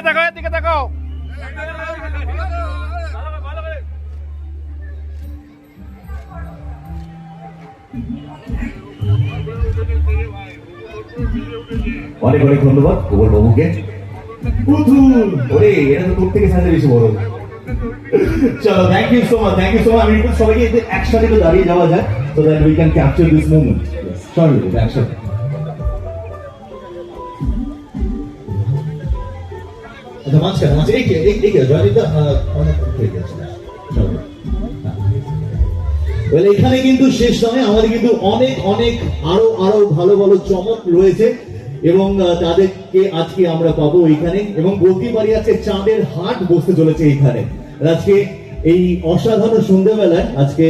তাকাও, এদিকে তাকাও। অনেক অনেক ধন্যবাদ গোবর বাবুকে। ওরে এটা তো তোর থেকে সাথে বেশি বড়। চলো, thank you so much, thank you so much. আমি একটু সবাইকে একসাথে তো দাঁড়িয়ে যাওয়া যায়, so that we can capture this moment. চলো একসাথে। আচ্ছা মাঝখানে মাঝে এই জয়নিতা অনেক হয়ে গেছে। এখানে কিন্তু শেষ নয়, আমাদের কিন্তু অনেক অনেক আরো আরো ভালো ভালো চমক রয়েছে এবং তাদেরকে আজকে আমরা পাবো এখানে। এবং বলতে পারি আজকে চাঁদের হাট বসতে চলেছে এইখানে আজকে এই অসাধারণ সন্ধ্যাবেলায়। আজকে